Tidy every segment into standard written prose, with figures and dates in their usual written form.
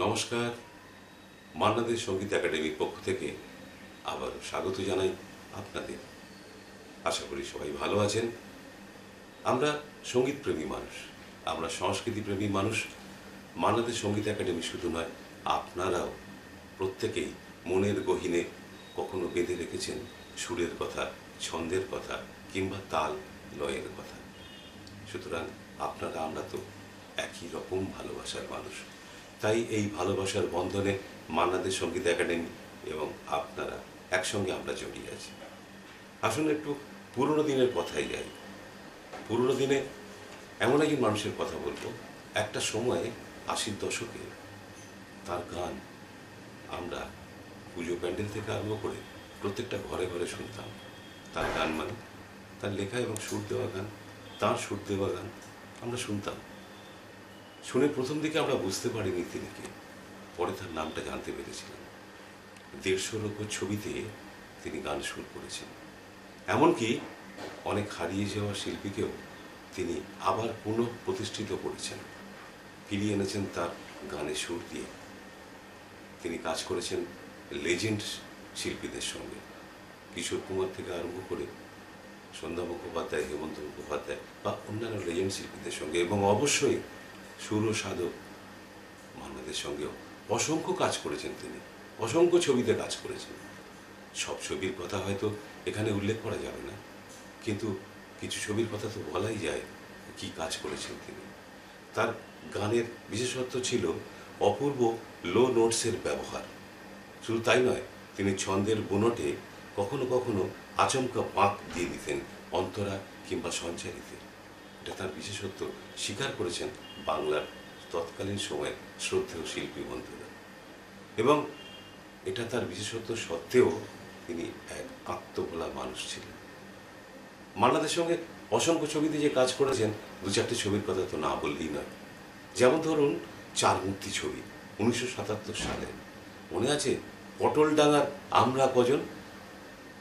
নমস্কার। মান্না দে সঙ্গীত একাডেমির পক্ষ থেকে আবার স্বাগত জানাই আপনাদের। আশা করি সবাই ভালো আছেন। আমরা সঙ্গীত প্রেমী মানুষ, আমরা সংস্কৃতি প্রেমী মানুষ। মান্না দে সঙ্গীত একাডেমি শুধু নয়, আপনারাও প্রত্যেকেই মনের গহীনে কখনো বেঁধে রেখেছেন সুরের কথা, ছন্দের কথা কিংবা তাল লয়ের কথা। সুতরাং আপনারা আমরা তো একই রকম ভালোবাসার মানুষ। তাই এই ভালোবাসার বন্ধনে মান্না দে সঙ্গীত একাডেমি এবং আপনারা একসঙ্গে আমরা জড়িয়ে আছি। আসুন একটু পুরনো দিনের কথাই যাই। পুরনো দিনে এমন একজন মানুষের কথা বলবো, একটা সময়ে 80-র দশকে তার গান আমরা পুজো প্যান্ডেল থেকে আরম্ভ করে প্রত্যেকটা ঘরে ঘরে শুনতাম। তার গান মানে তার লেখা এবং সুর দেওয়া গান, তাঁর সুর দেওয়া গান আমরা শুনতাম। শুনে প্রথম দিকে আমরা বুঝতে পারিনি তিনি কে, পরে তার নামটা জানতে পেরেছিলাম। 150-র ওপর ছবিতে তিনি গান সুর করেছেন। এমনকি অনেক হারিয়ে যাওয়া শিল্পীকেও তিনি আবার পুনঃ প্রতিষ্ঠিত করেছেন, ফিরিয়ে এনেছেন তার গানে সুর দিয়ে। তিনি কাজ করেছেন লেজেন্ড শিল্পীদের সঙ্গে, কিশোর কুমার থেকে আরম্ভ করে সন্ধ্যা মুখোপাধ্যায়, হেমন্ত মুখোপাধ্যায় বা অন্যান্য লেজেন্ড শিল্পীদের সঙ্গে, এবং অবশ্যই সুর ও সাধক মান্না দের সঙ্গেও অসংখ্য কাজ করেছেন তিনি, অসংখ্য ছবিতে কাজ করেছেন। সব ছবির কথা হয়তো এখানে উল্লেখ করা যাবে না, কিন্তু কিছু ছবির কথা তো বলাই যায় কি কাজ করেছেন তিনি। তার গানের বিশেষত্ব ছিল অপূর্ব লো নোটসের ব্যবহার। শুধু তাই নয়, তিনি ছন্দের বুনটে কখনো কখনো আচমকা পাক দিয়ে দিতেন অন্তরা কিংবা সঞ্চারিতে। এটা তার বিশেষত্ব, স্বীকার করেছেন বাংলার তৎকালীন সময়ের শ্রদ্ধেয় শিল্পী বন্ধুরা। এবং এটা তার বিশেষত্ব সত্ত্বেও তিনি এক আত্মভোলা মানুষ ছিলেন। মান্না দের সঙ্গে অসংখ্য ছবিতে যে কাজ করেছেন, 2-4টে ছবির কথা তো না বললেই নয়। যেমন ধরুন চার মূর্তি ছবি 1977 সালে, মনে আছে? পটলডাঙ্গার আমরা কজন,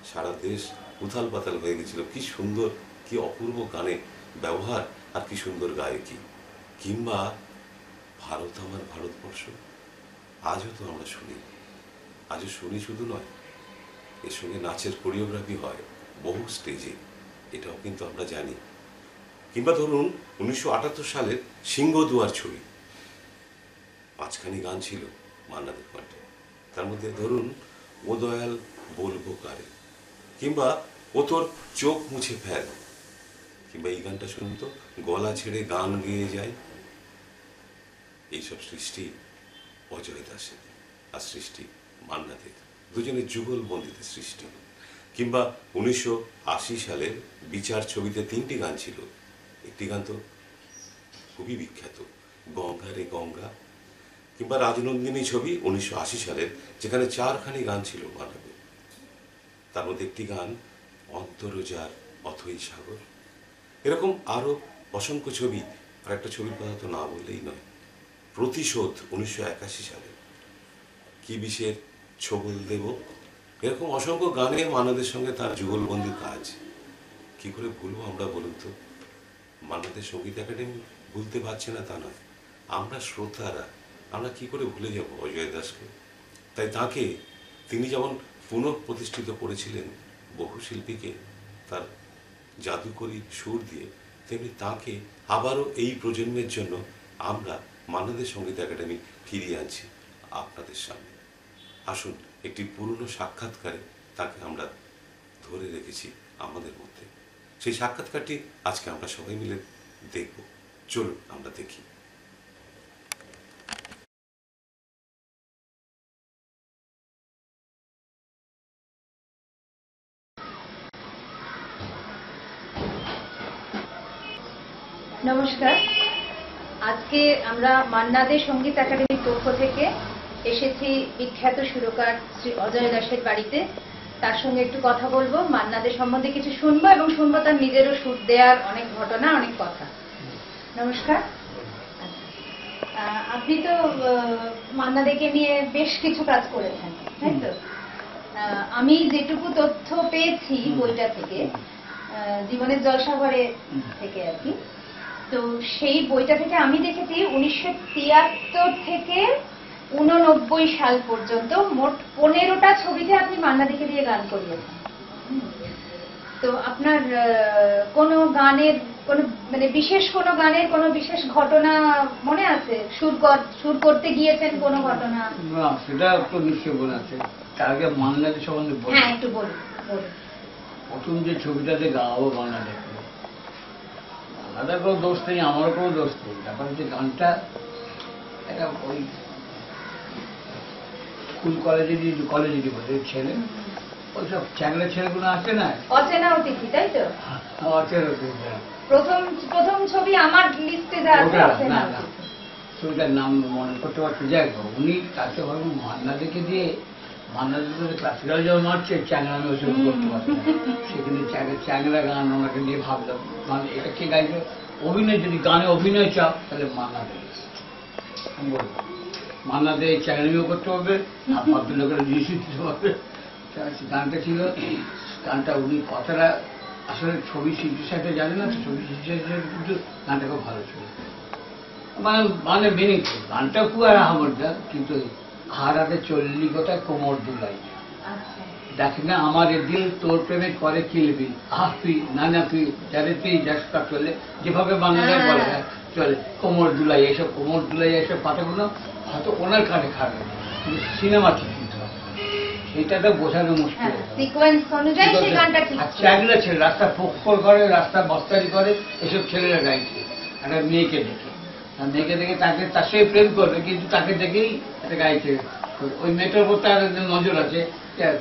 সারা দেশ উথাল পাতাল হয়ে গেছিল। কি সুন্দর, কি অপূর্ব গানে ব্যবহার, আর কি সুন্দর গায়কী। কিংবা ভারত আমার ভারতবর্ষ, আজও তো আমরা শুনি, আজও শুনি শুধু নয়, এর সঙ্গে নাচের কোরিওগ্রাফি হয় বহু স্টেজে, এটাও কিন্তু আমরা জানি। কিংবা ধরুন 1978 সালের সিংহদুয়ার ছবি, 5খানি গান ছিল মান্না দের কণ্ঠে। তার মধ্যে ধরুন ও দয়াল বলবো কারে, কিংবা ও তোর চোখ মুছে ফেল, কিংবা এই গানটা শুনুন তো, গলা ছেড়ে গান গেয়ে যায়। এইসব সৃষ্টি অজয় দাসের আর সৃষ্টি মান্না দের, দুজনের যুগলবন্দিতে সৃষ্টি। কিংবা 1980 সালের বিচার ছবিতে 3টি গান ছিল। একটি গান তো খুবই বিখ্যাত, গঙ্গা রে গঙ্গা। কিংবা রাজনন্দিনী ছবি 1980 সালের, যেখানে 4খানি গান ছিল মান্না দের। তার মধ্যে একটি গান অন্তরজার অথই সাগর। এরকম আরো অসংখ্য ছবি। আর একটা ছবির কথা তো না বললেই নয়, প্রতিশোধ 1981 সালে, কি বিষের ছবল দেব। এরকম অসংখ্য গানে মান্না দের সঙ্গে তার যুগলবন্দির কাজ। কি করে ভুলবো আমরা, বলুন তো? মান্না দের সঙ্গীত একাডেমি ভুলতে পারছে না তা নয়, আমরা শ্রোতারা আমরা কি করে ভুলে যাব অজয় দাসকে? তাই তাকে, তিনি যেমন পুনঃ প্রতিষ্ঠিত করেছিলেন বহু শিল্পীকে তার জাদুকরী সুর দিয়ে, তেমনি তাকে আবারও এই প্রজন্মের জন্য আমরা মান্না দের সঙ্গীত একাডেমি ফিরিয়ে আনছি আপনাদের সামনে। আসুন, একটি পুরনো সাক্ষাৎকারে তাকে আমরা ধরে রেখেছি আমাদের মধ্যে। সেই সাক্ষাৎকারটি আজকে আমরা সবাই মিলে দেখব। চলুন আমরা দেখি। নমস্কার। আজকে আমরা মান্না দে সঙ্গীত একাডেমির পক্ষ থেকে এসেছি বিখ্যাত সুরকার শ্রী অজয় দাসের বাড়িতে। তার সঙ্গে একটু কথা বলবো, মান্না দে সম্বন্ধে কিছু শুনবো এবং শুনবো তার নিজেরও সুর দেওয়ার অনেক ঘটনা, অনেক কথা। নমস্কার। আপনি তো মান্না দেকে নিয়ে বেশ কিছু কাজ করেছেন, তাই তো? আমি যেটুকু তথ্য পেয়েছি বইটা থেকে, জীবনের জলসাঘরে থেকে আর কি, তো সেই বইটা থেকে আমি দেখেছি 1973 থেকে 1989 সাল পর্যন্ত মোট 15টা ছবিতে আপনি মান্নাদিকে দিয়ে গান করিয়েছেন। তো আপনার কোনো গানের কোনো মানে বিশেষ কোনো গানের কোনো বিশেষ ঘটনা মনে আছে? সুর করতে গিয়েছেন কোনো ঘটনা? না, সেটা তো নিশ্চয় মনে আছে। তার আগে মান্নাদি সম্বন্ধে বলি। হ্যাঁ, একটু বলুন। প্রথম যে ছবিটাতে গাওয়াবো মান্নাদিকে, মান্নাদার কোনো দোষ নেই, আমারও কোনো দোষ নেই। তারপরে যে গানটা একটা ওই স্কুল কলেজেরই বলে ছেলে, ওইসব চ্যাংলা ছেলেগুলো আছে না, অচেনা অতিথি, তাই তো? অচেনা প্রথম ছবি আমার লিস্টে যা আছে অচেনা অতিথি। ছবিটার নাম মনে করতে পারছি। যাই হোক, উনি তাকে ভাবুন মান্নাদিকে দিয়ে, মান্নাদি ক্লাসিক্যাল যেমন মারছে, চ্যাংলা আমি ওইসব করতে পারছি না। সেখানে চ্যাংলা গান ওনাকে দিয়ে ভাবলাম, মানে এটা কে গাইবে? অভিনয়, যদি গানে অভিনয় চাও তাহলে মান্নাদি। আমি বলবো মান্নাদি চ্যাংলামিও করতে হবে, আর ভদ্রলোকেরা জিনিস দিতে পারবে। গানটা ছিল, গানটা উনি কথাটা আসলে ছবি শিল্পীর সাথে জানে না, ছবি শিল্পীর সাথে কিন্তু গানটা খুব ভালো ছিল, মানে মিনিংফুল। গানটা খুব আর আহমদা, কিন্তু হারাতে চললি কোথায় কোমর দুলাই, দেখে না আমার এ দিল তোর প্রেমে করে কিলবি হাফি নানাফি যাদের তুই যাস্তা চলে, যেভাবে বাংলায় বলা যায় চলে কোমর দুলাই, এইসব কোমর দুলাই এইসব কথাগুলো হয়তো ওনার কানে খাবে, কিন্তু সিনেমা ঠিক এটা তো বোঝানো মুশকিল। চ্যাংলা ছেলে রাস্তা ফোকফল করে, রাস্তা বস্তারি করে, এসব ছেলেরা গাইছে একটা মেয়েকে দেখে, মেয়েকে দেখে তাকে তার সে প্রেম করবে, কিন্তু তাকে দেখেই একটা গাইছে। ওই মেয়েটার উপর তার নজর আছে,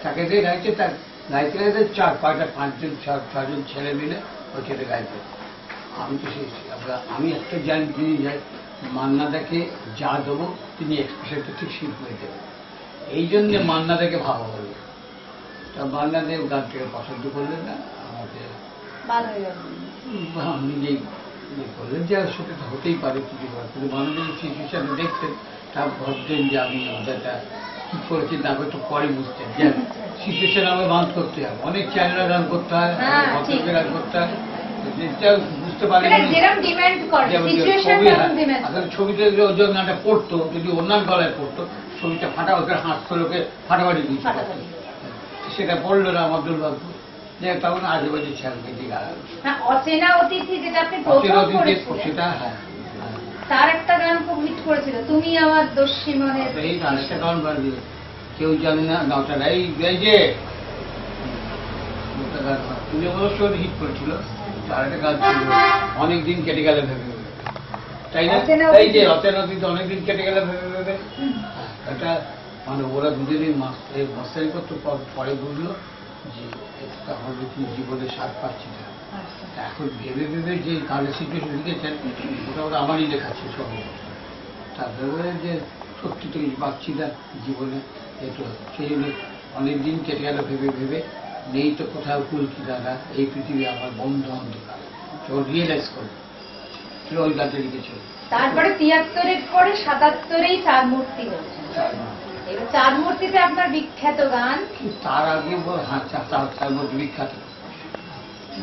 তাকে দেখে গাইছে। তার গাইতে গাইতে 4-5-5জন 6জন ছেলে মিলে ওই ছেলে গাইছে। আমি তো সেই আমি একটা জানি, তিনি যাই মান্নাদাকে যা দেবো তিনি এক্সপ্রেশনটা ঠিক শিল্প হয়ে দেবেন, এই জন্য মান্নাদাকে ভাবা হলো। তা মান্নাদেব গানটাকে পছন্দ করলেন না, আমাকে নিজেই করলেন যে সেটা তো হতেই পারে কিছু, কিন্তু মান্নাদেব হিসাবে দেখতেন, তা ভাবতেন যে আমি ওদেরটা কি করেছি না একটু পরে বুঝতেন যে সিচুয়েশন আমাকে বাঁধ করতে হবে, অনেক চ্যানেলের গান করতে হয়, ভদ্রকের গান করতে হয়, বুঝতে পারি ছবিতে ওই গানটা পড়তো, যদি অন্যান্য গলায় পড়তো ছবিটা ফাটা, ওকে হাসতো, লোকে ফাটাফাটি দিচ্ছে, সেটা পড়লো না আমার দুর্ভাগ্য। যে তখন আজেবাজে ছেলেকে দিয়ে গান অচেনা অতিথি, সেটা হ্যাঁ তার একটা গান খুব হিট করেছিল, তুমি আমার দোষী মনে, এই গানটা গান বাজে কেউ জানে না গাওটা, এই যে তুমি অবশ্য হিট করেছিল। আর একটা গান ছিল অনেকদিন কেটে গেলে ভেবে ভেবে, তাই না? এই যে অচেনা অতিথি অনেকদিন কেটে গেলে ভেবে ভেবে, এটা মানে ওরা দুজনেই মাস্টারি করতে পরে বুঝলো যে আমাদের জীবনে স্বাদ পাচ্ছি না। এখন ভেবে ভেবে যে গানের সিচুয়েশন লিখেছেন ওটা ওরা আমারই লেখা ছিল সব, তারপরে যে সত্যি তো পাচ্ছি না জীবনে, এতো সেই জন্য অনেকদিন কেটে গেল ভেবে ভেবে, নেই তো কোথাও কুল কিনারা, এই পৃথিবী আমার বন্ধ অন্ধকার, যখন রিয়েলাইজ করবো ওই গানটা লিখেছিল। তারপরে 73-এর পরে 77-এই চার মূর্তি হয়েছে। চার মূর্তিতে আপনার বিখ্যাত গান, তার আগে হ্যাঁ চার মূর্তি বিখ্যাত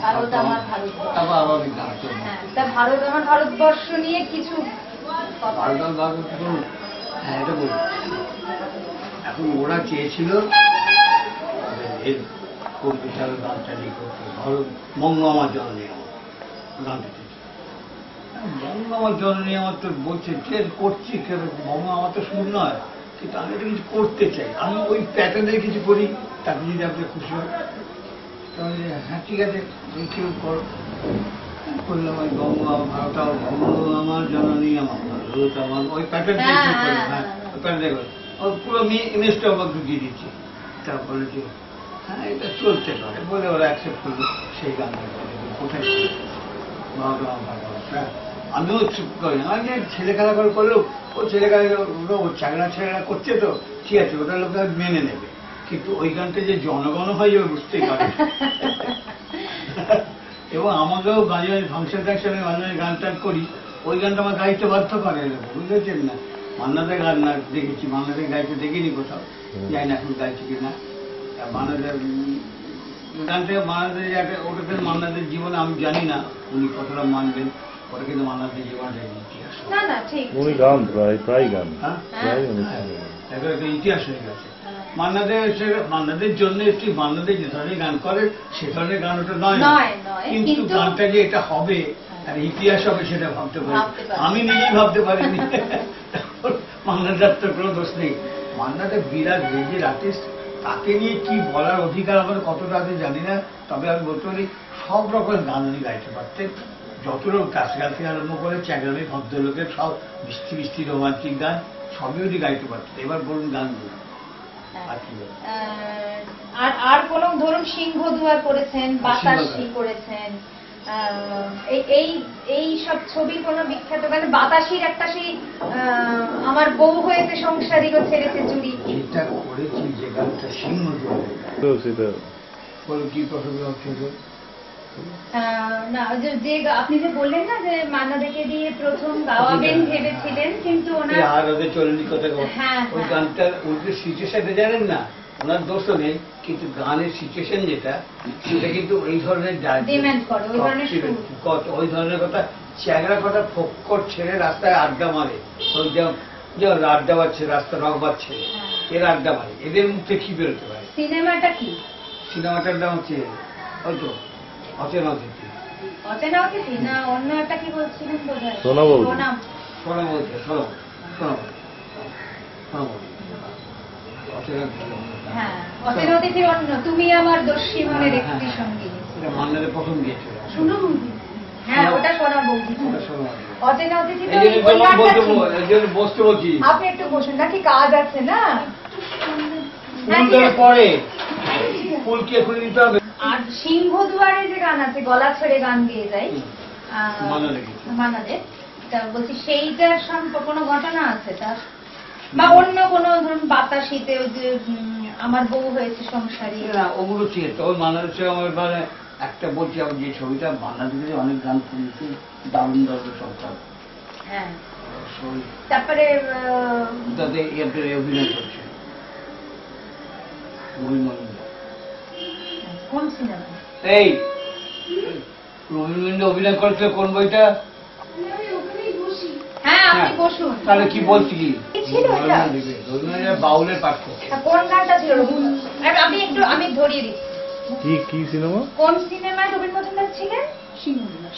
ভারত আমার ভারতবর্ষ, তা ভারত আমার ভারতবর্ষ নিয়ে কিছু হ্যাঁ এটা বলি। এখন ওরা চেয়েছিল এর কবিতার গানটা লিখে ভারত বঙ্গ আমার জননী গানটা, বঙ্গ আমার জননী আমার তো বলছে যে করছি, বঙ্গ আমার তো শুন নয়, কিন্তু আমি এটা কিছু করতে চাই, আমি ওই প্যাটার্নে কিছু করি, তাতে যদি আপনি খুশি হয় তাহলে হ্যাঁ ঠিক আছে কেউ করলাম। ওই বঙ্গ ভারত বঙ্গ আমার জননী আমার ভারত আমার, ওই প্যাটার্ন হ্যাঁ ওই প্যাটার্নে করে ওই পুরো ইমেজটা আমাকে ঢুকিয়ে দিচ্ছি। তারপরে যে হ্যাঁ এটা চলতে পারে বলে ওরা অ্যাকসেপ্ট করলো, সেই গানটা কোথায় ভারত আমার ভারতবর্ষ। আমিও চুপ করি, আমি যে ছেলে খেলা করে করলেও ও ছেলে খেলা ও চাকরা ছেলেরা করছে তো ঠিক আছে, ওটা লোক মেনে নেবে, কিন্তু ওই গানটা যে জনগণ হয়ে যাবে বুঝতেই পারে। এবং আমাকেও মাঝে মাঝে ফাংশন টাংশনে মাঝে মাঝে গান টান করি, ওই গানটা আমার গাইতে বাধ্য করে, বুঝেছেন না? মান্নাদের গান না দেখেছি, মান্নাদের গাইতে দেখিনি কোথাও, যাই না এখন গাইছি কিনা। মান্নাদের গানটা মান্নাদের ওটাতে মান্নাদের জীবনে আমি জানি না উনি কতটা মানবেন, পরে কিন্তু মান্নাদের জীবনটা ইতিহাস। না না ঠিক উনি গান প্রায় গান হ্যাঁ প্রায় অনুষ্ঠানে গান। এখন একটা ইতিহাস হয়ে গেছে মান্নাদের জন্য একটি মান্নাদের যে ধরনের গান করে সে ধরনের গান ওটা নয় নয়, কিন্তু গানটা যে এটা হবে আর ইতিহাস হবে সেটা ভাবতে পারি। আমি নিজেই ভাবতে পারিনি। মান্নাদার তো কোনো দোষ নেই। মান্নাদের বিরাট রেঞ্জের আর্টিস্ট, তাকে নিয়ে কি বলার অধিকার আমার কতটা আছে জানি না, তবে আমি বলতে পারি সব রকমের গান উনি গাইতে পারতেন। যত রকম ক্লাসিক্যাল থেকে আরম্ভ করে চ্যাংরামি ভদ্রলোকের সব মিষ্টি মিষ্টি রোমান্টিক গান সবই উনি গাইতে পারতেন। এবার বলুন গানগুলো আর কি বলবো? আর কোন ধরুন সিংহদুয়ার করেছেন, বাতাসি করেছেন, এই সব ছবির কোন বিখ্যাত গান? বাতাসির একটা সেই আমার বউ হয়েছে সংসারীও ছেড়েছে চুরি, যেটা করেছি যে গানটা সিংহদুয়ারে তো সেটা বলুন কি প্রসঙ্গ হচ্ছে? না যে আপনি যে বললেন না যে মান্নাদেকে দিয়ে প্রথম গাওয়াবেন ভেবেছিলেন কিন্তু ওনার আর ওদের চলনি কথা। হ্যাঁ, ওই গানটার ওদের সিচুয়েশনটা জানেন না, ওনার দোষও নেই, কিন্তু গানের সিচুয়েশন যেটা সেটা কিন্তু ওই ধরনের ডিমান্ড করে, ওই ধরনের সুর। ওই ধরনের কথা চ্যাংরা কথা ফোক্কর ছেড়ে রাস্তায় আড্ডা মারে, ওই যেমন আড্ডা মারছে রাস্তা রক বাচ্ছে, এর আড্ডা মারে, এদের মুখে কি বেরোতে পারে? সিনেমাটা কি? সিনেমাটার নাম হচ্ছে হয়তো অচেনা অতিথি। অচেনা অতিথি না অন্য একটা কি বলছিলেন বোধহয়? সোনা বৌদি। সোনা বলছে অচেনা হ্যাঁ, অচেনা অতিথির অন্য তুমি আমার দস্যি মনের একটি সঙ্গী। এটা মান্নাদের প্রথম গিয়েছিল। হ্যাঁ, ওটা সোনা বৌদি। অচেনা অতিথি তো এই জন্য বসতে বলছি, আপনি একটু বসুন, নাকি কাজ আছে না? পরে ফুলকে খুলে দিতে হবে। আর সিংহদুয়ারে যে গান আছে গলা ছেড়ে গান গিয়ে যায় মান্নাদের, তা বলছি সেইটার কোনো ঘটনা আছে তার, বা অন্য কোনো ধরুন বাতাসিতে ওই যে আমার বউ হয়েছে সংসারী? না ওগুলো ঠিক আছে। ওই মান্নাদের সঙ্গে আমার মানে একটা বলছি, আমি যে ছবিটা মান্নাদের অনেক গান শুনেছি, দারুণ দারুণ সরকার। হ্যাঁ, তারপরে তাতে অভিনয় করছে কোন সিনেমা? এই রবীন্দ্র অভিনয় করেছিল কোন বইটা? হ্যাঁ, আপনি বসুন। তাহলে কি বলছি কি ছিল এটা? রবীন্দ্র বাউলের পাঠ করছে। কোন গানটা ছিল রবীন্দ্র? আমি ধরিয়ে দিচ্ছি। কি সিনেমা? কোন সিনেমায় রবীন মজুমদার ছিলেন?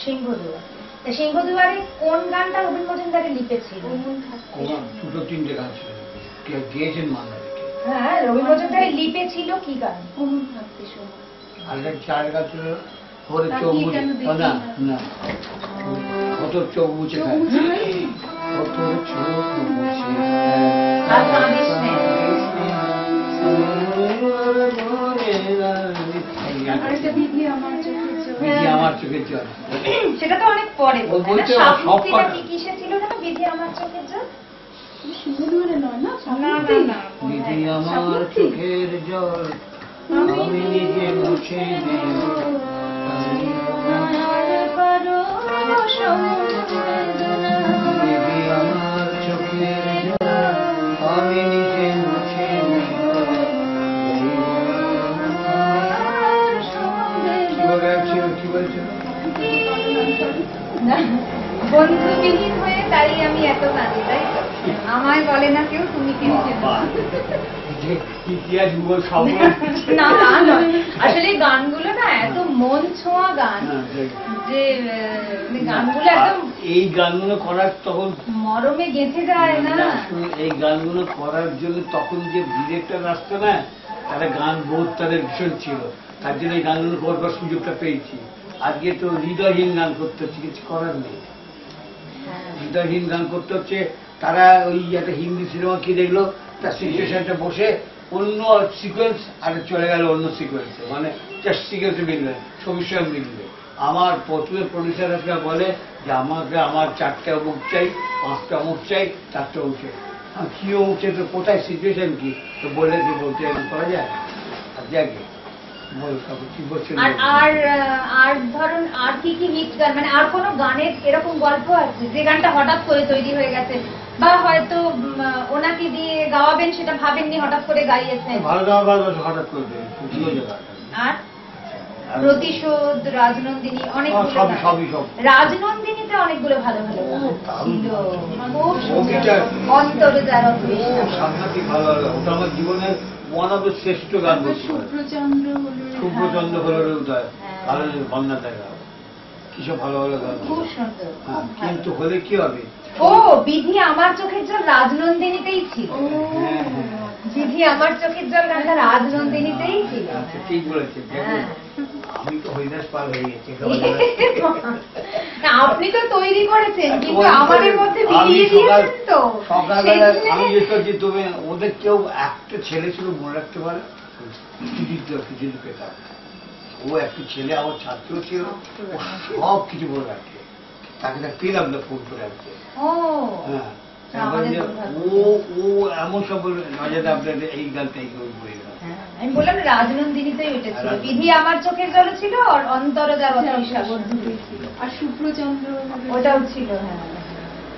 সিংহদুয়ার। সিংহদুয়ারে কোন গানটা রবীন মজুমদারে লিখেছিল? দুটো তিনটে গান ছিল, গিয়েছেন মান্নাদেরকে। হ্যাঁ, রবীন মজুমদারে লিপেছিল কি গান? আর চার গান ছিল ওরে চোখ বুঝে না না কত চোখ বুঝে খায়, কত চোখ বুঝে আর কাঁদিস নে। বিধি আমার চোখের জল। সেটা তো অনেক পরে। ও বলছে সব কথা কিসে ছিল না? বিধি আমার চোখের জল। বিধি আমার চোখের জল আমি নিজে মুছে দেব, বিধি আমার চোখের জল আমি নিজে মুছে দেব। কি বলছিল? বন্ধুবিহীন হয়ে তাই আমি এত কাঁদি, তাই তো? আমায় বলে না কেউ, তুমি কেউ ইতিহাস ভূগোল সব না, তা নয়। আসলে গানগুলো না এত মন ছোঁয়া গান যে গানগুলো একদম এই গানগুলো করার তখন মরমে গেঁথে যায় না। এই গানগুলো করার জন্য তখন যে ডিরেক্টর আসতো না, তারা গান বোধ তাদের ভীষণ ছিল, তার জন্য এই গানগুলো করবার সুযোগটা পেয়েছি। আজকে তো হৃদয়হীন গান করতে হচ্ছে, কিছু করার নেই। হৃদয়হীন গান করতে হচ্ছে। তারা ওই একটা হিন্দি সিনেমা কি দেখলো, তার সিচুয়েশনটা বসে অন্য সিকোয়েন্স আর চলে গেল অন্য সিকোয়েন্সে, মানে জাস্ট সিকোয়েন্সে মিলবে, ছবির সঙ্গে মিলবে। আমার প্রথমে প্রডিউসাররা বলে যে আমাকে আমার 4টে অমুক চাই, 5টা অমুক চাই, 4টে অমুক চাই। কি অমুক চাই তো কোথায় সিচুয়েশন কি, তো বললে কি বলতে করা যায়? আর যাকে আর ধরুন আর কি কি হিট গান, মানে আর কোন গানের এরকম গল্প আছে যে গানটা হঠাৎ করে তৈরি হয়ে গেছে, বা হয়তো ওনাকে দিয়ে গাওয়াবেন সেটা ভাবেননি, হঠাৎ করে গাইয়েছেন? ভালো গাওয়া হঠাৎ করে। আর প্রতিশোধ, রাজনন্দিনী, অনেকগুলো সবই গান। সবই সব রাজনন্দিনীতে অনেকগুলো ভালো ভালো গান ছিল, খুব সুন্দর। ওইটা- অন্তরে যার অতৃষ্ণা। সাংঘাতিক ভালো লাগে, ওটা আমার জীবনের ওয়ান অফ দ্য শ্রেষ্ঠ গান বলতে পারি। শুভ্রচন্দ্র হলো রে, শুভ্রচন্দ্র হলো রে উদয়, হ্যাঁ। কারণ বন্যা দেখা কিসব ভালো ভালো গান ছিল। খুব সুন্দর, হ্যাঁ, খুব ভালো। কিন্তু হলে কি হবে? ও বিধি আমার চোখের জল রাজনন্দিনীতেই ছিল। হ্যাঁ, হ্যাঁ। বিধি আমার চোখের জল গানটা রাজনন্দিনীতেই ছিল। আচ্ছা, ঠিক বলেছে। দেখুন, হ্যাঁ। আমি তো হরিদাস পাল হয়ে গেছি। না, আপনি তো তৈরি করেছেন, কিন্তু তৈরি আমাদের করে- মধ্যে আমি মিলিয়ে সকাল- দিয়েছেন তো। সকালবেলা সেই আমি জন্যে- যে করছি, তুমি ওদের কেউ একটা ছেলে ছিল মনে রাখতে পারে, কিছু পেতাম। ও একটা ছেলে আমার ছাত্র ছিল, ও সব কিছু বলে রাখে, তাকে পেলাম না ফোন করে রাখছে। ও হ্যাঁ, আমাদের তারপরে দুর্ভাগ্য। ও এমন সব নজরে আপনাদের এই গানটা এই বলে গেল। হ্যাঁ, আমি বললাম রাজনন্দিনীতেই ওইটা ছিল। রাজনন্দিনী। বিধি আমার চোখের জল ছিল, আর অন্তর যার অতৃষ্ণা দুটোই ছিল। আর শুভ্রচন্দ্র ওটাও ছিল। হ্যাঁ,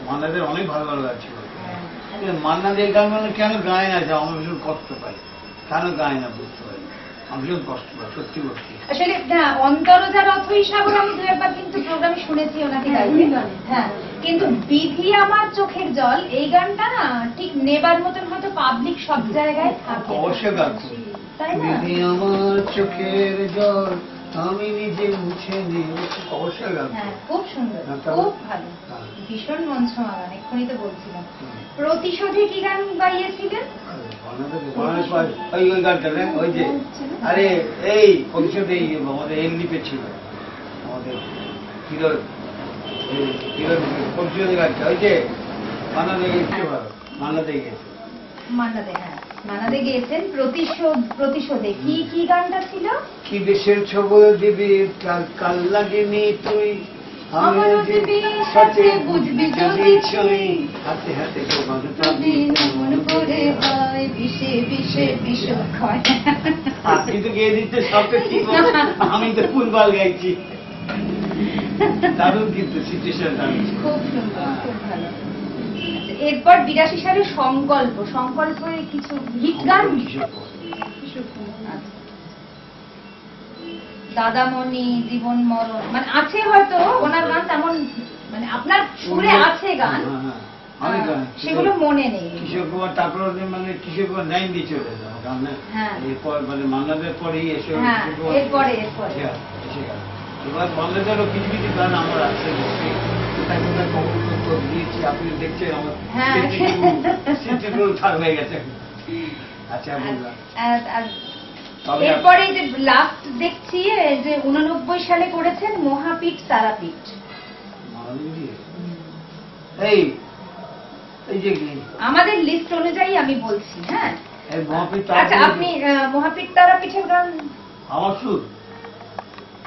মান্নাদের অনেক ভালো ভালো গান ছিল। হ্যাঁ। মান্নাদের গান মানে কেন গায় না, যে আমার ভীষণ কষ্ট পাই, কেন গায় না বুঝতে পারি, আমি ভীষণ কষ্ট পাই, সত্যি বলছি। আসলে না, অন্তর যার অথই সাগর আমি দু একবার কিন্তু প্রোগ্রামে শুনেছি ওনাকে গাইতে। হ্যাঁ, কিন্তু বিধি আমার চোখের জল এই গানটা না ঠিক নেবার মতন হয়তো পাবলিক সব জায়গায় থাকে। অবশ্যই গান। তাই না? বিধি আমার চোখের জল আমি নিজে মুছে নিই, অবশ্যই গান। হ্যাঁ, খুব সুন্দর, হ্যাঁ, তাহলে- খুব ভালো, হ্যাঁ। ভীষণ মঞ্চমা গান। এক্ষুনি তো বলছিলাম। হুম। প্রতিশোধে কি গান গাইয়েছিলেন? ওই গানটা না, ওই যে আরে এই প্রতিশোধ, এই আমাদের এমনিপে ছিল আমাদের হিরোর প্রতিশোধের গানটা, ওই যে মান্নাদে গেছে, ভালো মান্নাদে গেছে। মান্নাদে, হ্যাঁ মান্নাদে গিয়েছেন। প্রতিশোধে কি কি গানটা ছিল? কি দেশের ছবল দিবি কাল লাগেনি তুই, আমার দিবি সাথে বুঝবি যদি ছুঁই, হাতে হাতে যদি মন করে হয় বিষে বিষে বিষ ক্ষয়। আপনি তো গিয়ে দিতে সবটা ঠিক হলো। আমি তো ফুলবাল গাইছি। দারুণ কিন্তু সিচুয়েশন দারুণ। খুব সুন্দর, খুব ভালো। আচ্ছা, এরপর 82 সালে সংকল্পের কিছু হিট গান। আচ্ছা। দাদামণি, জীবন মরণ, মানে আছে হয়তো ওনার গান, তেমন মানে আপনার সুরে আছে গান, অনেক গান সেগুলো মনে নেই। কিশোর কুমার, তারপর মানে কিশোর কুমার লাইন দিয়ে চলে যাও গান। হ্যাঁ। এরপর মানে মান্নাদের পরেই এসে হ্যাঁ, কিশোর কুমার এরপরে। এসে গেল। এবার মান্নাদেরও কিছু কিছু গান আমার আছে, কোথায় কোথায় কবর তো দিয়েছি, আপনি দেখছেন আমার হ্যাঁ। স্মৃতিগুলো থাক হয়ে গেছে। আচ্ছা, বললাম তবে এরপরে যে লাস্ট দেখছি যে 89 সালে করেছেন মহাপীঠ তারাপীঠ। এই এই যে আমাদের লিস্ট অনুযায়ী আমি বলছি। হ্যাঁ, এই মহাপীঠ আচ্ছা, আপনি মহাপীঠ তারাপীঠের গান আমার সুর।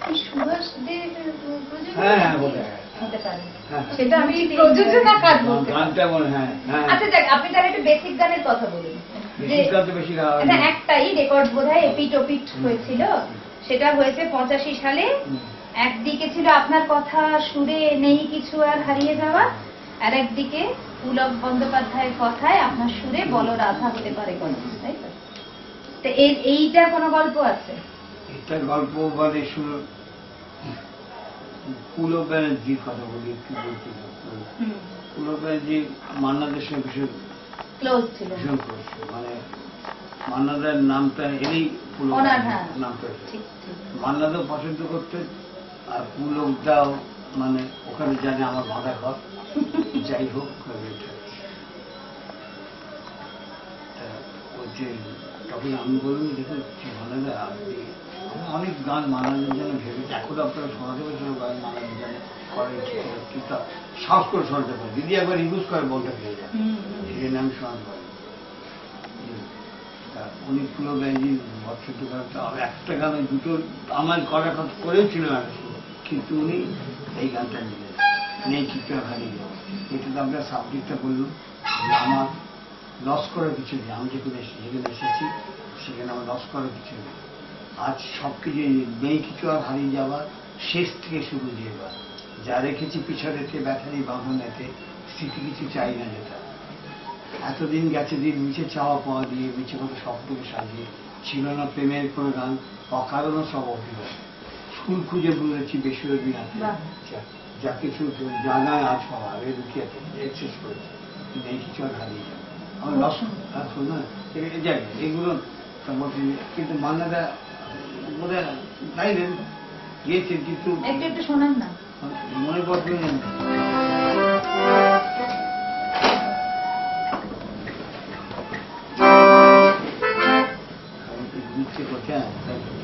কি সুভাষ দে হ্যাঁ, হ্যাঁ, বলে। হতে পারে, হ্যাঁ। সেটা আমি প্রযোজনা কাজ বলতে পারি। গানটা মনে, হ্যাঁ হ্যাঁ। আচ্ছা যাক, আপনি তাহলে একটু বেসিক গানের কথা বলুন। যে বেশি গান তো বেশি গাওয়া হয় না, না। একটাই রেকর্ড বোধহয় এপিট ওপিট হয়েছিল, সেটা হয়েছে 85 সালে। একদিকে ছিল আপনার কথা সুরে নেই কিছু আর হারিয়ে যাওয়া, আর একদিকে পুলক বন্দ্যোপাধ্যায়ের কথায় আপনার সুরে বলো রাধা হতে পারে গল্প, তাই তো? তো এইটা কোনো গল্প আছে? এটা গল্প মানে সুর পুলক ব্যানার্জির কথা বলি, একটু বলতে পুলক ব্যানার্জি মান্নাদের সঙ্গে ভীষণ ক্লোজ ছিল ভীষণ করছে, মানে মান্নাদের নামটা এলেই পুলক ওনার, হ্যাঁ নামটা এসে। ঠিক ঠিক। মান্নাদও পছন্দ করতেন, আর পুলকটাও মানে ওখানে জানে আমার বাঁধা ঘর, যাই হোক যে তখন আমি বলুন, দেখুন মান্নাদা আপনি, আমি অনেক গান মান্নাদের জন্য ভেবেছি, এখন আপনারা শোনাতে পারছেন গান মান্নাদের জন্য করেন, কিন্তু সাহস করে শোনাতে পারি, দিদি একবার ইউজ করে বলতে পেরে যান, সেই জন্য আমি শোনাতে পারি। উনি পুরো ব্যাঞ্জি বছর একটা গানে দুটো আমার করার কথা করেছিল, কিন্তু উনি এই গানটা নিলেন, নেই কিছু হারিয়ে যাবো। এটা তো আপনার সাবজেক্টটা বললুন যে আমার লস করার কিছু নেই, আমি যেখানে এসেছি সেখানে আমার লস করার কিছু নেই। আজ সব কিছু নেই কিছু আর হারিয়ে যাবার, শেষ থেকে শুরু যেবার, যা রেখেছি পিছনেতে ব্যথারি বাঁধনেতে, স্মৃতি কিছু চাই না যেটা। এতদিন গেছে দিন মিছে চাওয়া পাওয়া দিয়ে, মিছে কত স্বপ্নকে সাজিয়ে, ছিল না প্রেমের কোনো গান, অকারণও সব অভিনয়, স্কুল খুঁজে বলেছি বিশ্ববিদ্যালয় বাহ। যা কিছু জানায় আজ পাওয়া এক্সেস করেছি, কিন্তু এই কিছু আর হারিয়ে যাবে আমার লস না যাই এগুলো কিন্তু মান্নাদা বোধহয় গাইলেন গিয়েছেন, কিন্তু একটু একটু শোনান না। মনে পড়বে না। নিচ্ছে কোথায় দেখেছি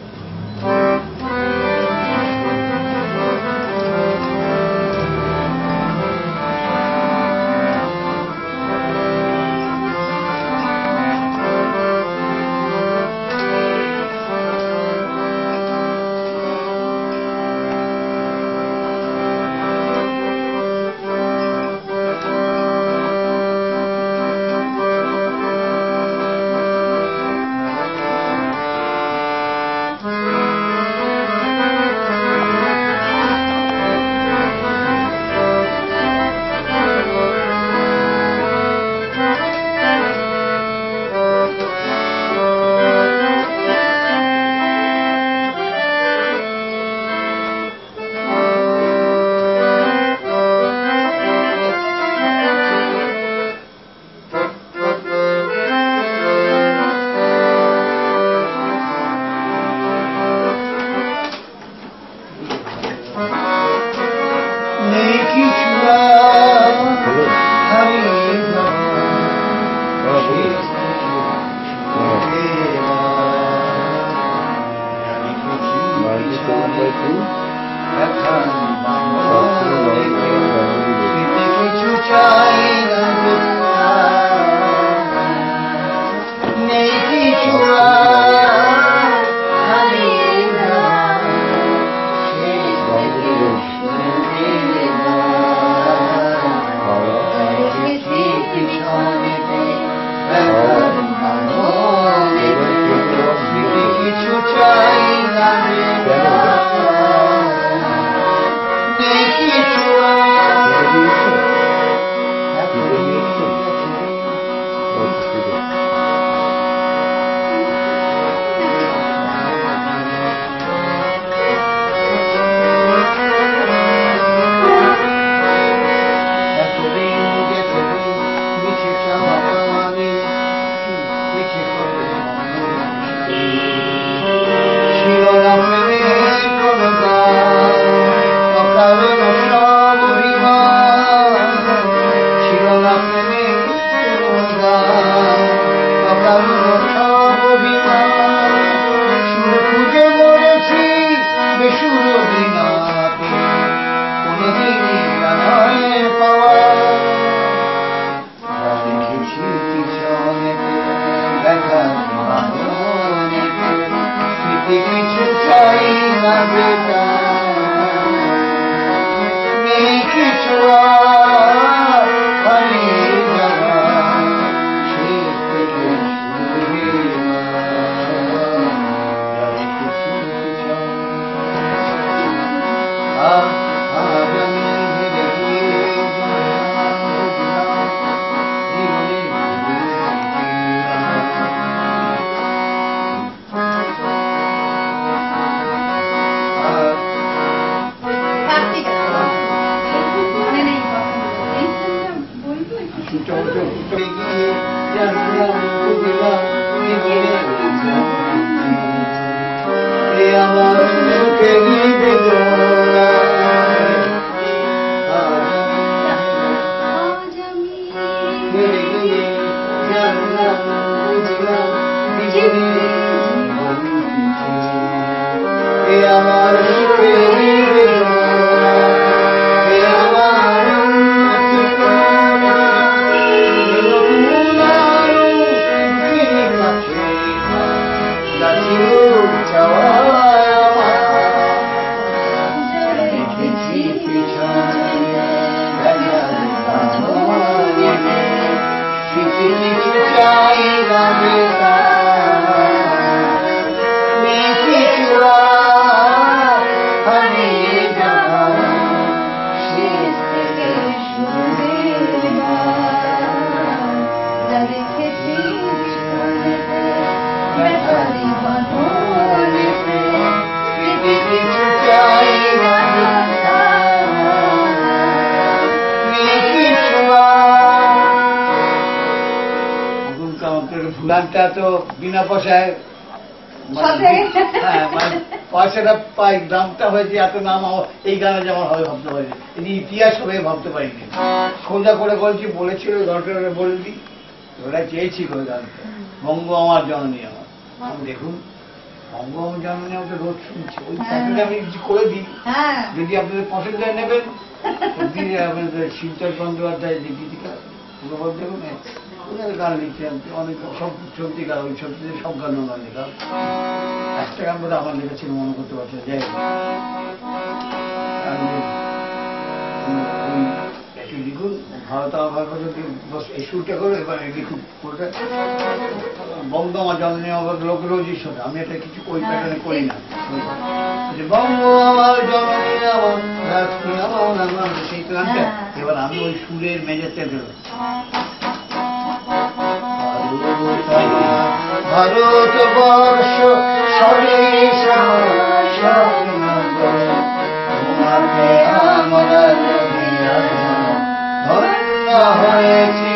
গানটা তো বিনা পয়সায় সব জায়গায়। হ্যাঁ, মানে পয়সাটা পাই, দামটা হয়েছে এত নাম এই গানে যেমন হবে ভাবতে পারিনি, এটি ইতিহাস হবে ভাবতে পারিনি। সোজা করে বলেছিল দরকার বলে দিই, ওরা চেয়েছিল ওই গানটা, বঙ্গ আমার জননী আমার। আমি দেখুন বঙ্গ আমার জননী আমাকে রোজ শুনছি, ওই প্যাকেটে আমি কিছু করে দিই, হ্যাঁ যদি আপনাদের পছন্দ হয় নেবেন। আপনাদের শিবচর বন্দ্যোপাধ্যায় যে গীতিকা পুরোবার দেখুন, ওনার গান লিখছেন অনেক, সব সত্যিকার ওই সত্যি সব গান ওনার লেখা। একটা গান বোধ আমার লেখা ছিল, মনে করতে পারছে যাই হোক। একটু লিখুন ভারত আমার যদি এই সুরটা করে এবার লিখুন পুরোটা, বঙ্গ আমার জন্মে আমার লোক রোজই শোনে, আমি এটা কিছু ওই প্যাটার্নে করি না। বঙ্গ আমার জননী আমার রাত্রি আমার, সেই গানটা এবার আমি ওই সুরের মেজাজটা দেব। ভারত বর্ষ স্বদেশ তোমাকে আমরা ধন্য হয়েছি,